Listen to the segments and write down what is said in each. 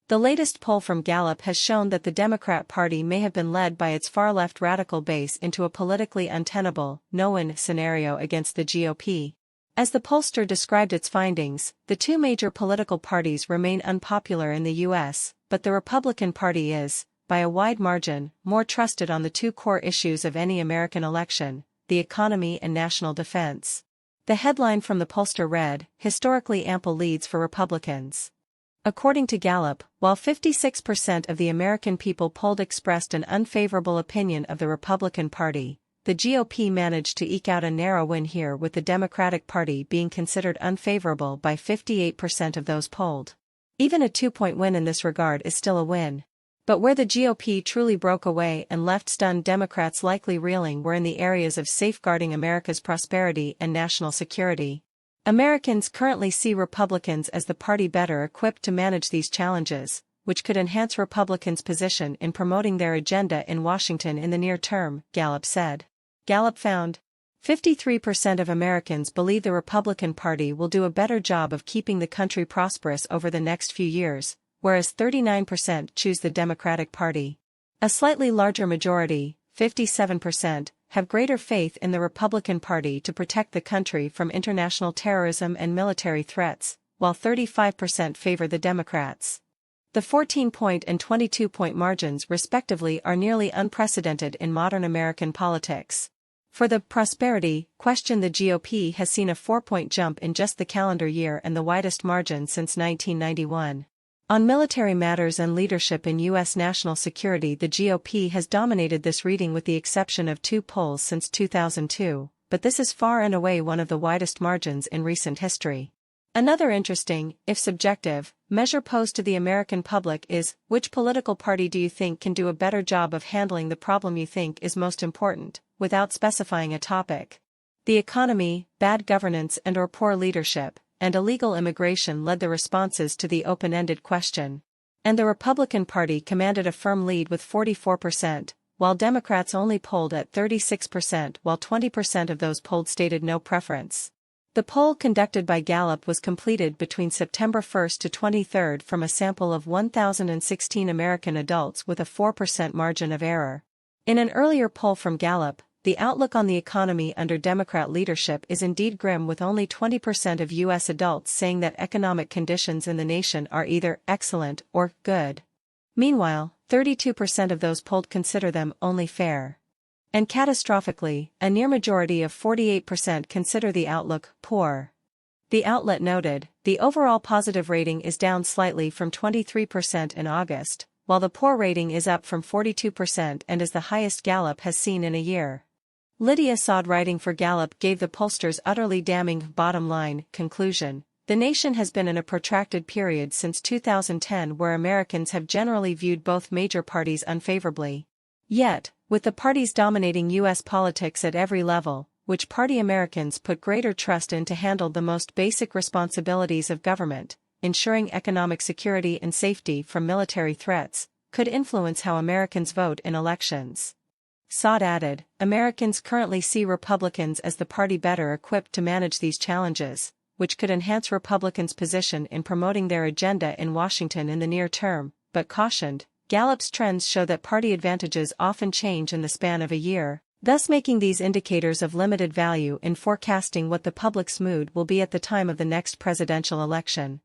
The latest poll from Gallup has shown that the Democrat Party may have been led by its far-left radical base into a politically untenable, no-win scenario against the GOP. As the pollster described its findings, the two major political parties remain unpopular in the U.S., but the Republican Party is, by a wide margin, more trusted on the two core issues of any American election, the economy and national defense. The headline from the pollster read, "Historically ample leads for Republicans." According to Gallup, while 56% of the American people polled expressed an unfavorable opinion of the Republican Party, the GOP managed to eke out a narrow win here, with the Democratic Party being considered unfavorable by 58% of those polled. Even a 2-point win in this regard is still a win. But where the GOP truly broke away and left stunned Democrats likely reeling were in the areas of safeguarding America's prosperity and national security. Americans currently see Republicans as the party better equipped to manage these challenges, which could enhance Republicans' position in promoting their agenda in Washington in the near term, Gallup said. Gallup found 53% of Americans believe the Republican Party will do a better job of keeping the country prosperous over the next few years, whereas 39% choose the Democratic Party. A slightly larger majority, 57%, have greater faith in the Republican Party to protect the country from international terrorism and military threats, while 35% favor the Democrats. The 14-point and 22-point margins respectively are nearly unprecedented in modern American politics. For the prosperity question, the GOP has seen a 4-point jump in just the calendar year and the widest margin since 1991. On military matters and leadership in U.S. national security, the GOP has dominated this reading with the exception of 2 polls since 2002, but this is far and away one of the widest margins in recent history. Another interesting, if subjective, measure posed to the American public is, which political party do you think can do a better job of handling the problem you think is most important, without specifying a topic? The economy, bad governance and/or poor leadership, and illegal immigration led the responses to the open-ended question. And the Republican Party commanded a firm lead with 44%, while Democrats only polled at 36%, while 20% of those polled stated no preference. The poll conducted by Gallup was completed between September 1 to 23 from a sample of 1,016 American adults with a 4% margin of error. In an earlier poll from Gallup, the outlook on the economy under Democrat leadership is indeed grim, with only 20% of U.S. adults saying that economic conditions in the nation are either excellent or good. Meanwhile, 32% of those polled consider them only fair. And catastrophically, a near majority of 48% consider the outlook poor. The outlet noted, the overall positive rating is down slightly from 23% in August, while the poor rating is up from 42% and is the highest Gallup has seen in a year. Lydia Saad, writing for Gallup, gave the pollster's utterly damning bottom-line conclusion. The nation has been in a protracted period since 2010 where Americans have generally viewed both major parties unfavorably. Yet, with the parties dominating U.S. politics at every level, which party Americans put greater trust in to handle the most basic responsibilities of government, ensuring economic security and safety from military threats, could influence how Americans vote in elections. Saad added, Americans currently see Republicans as the party better equipped to manage these challenges, which could enhance Republicans' position in promoting their agenda in Washington in the near term, but cautioned, Gallup's trends show that party advantages often change in the span of a year, thus making these indicators of limited value in forecasting what the public's mood will be at the time of the next presidential election.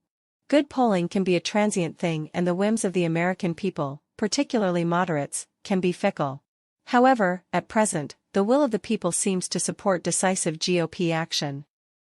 Good polling can be a transient thing, and the whims of the American people, particularly moderates, can be fickle. However, at present, the will of the people seems to support decisive GOP action.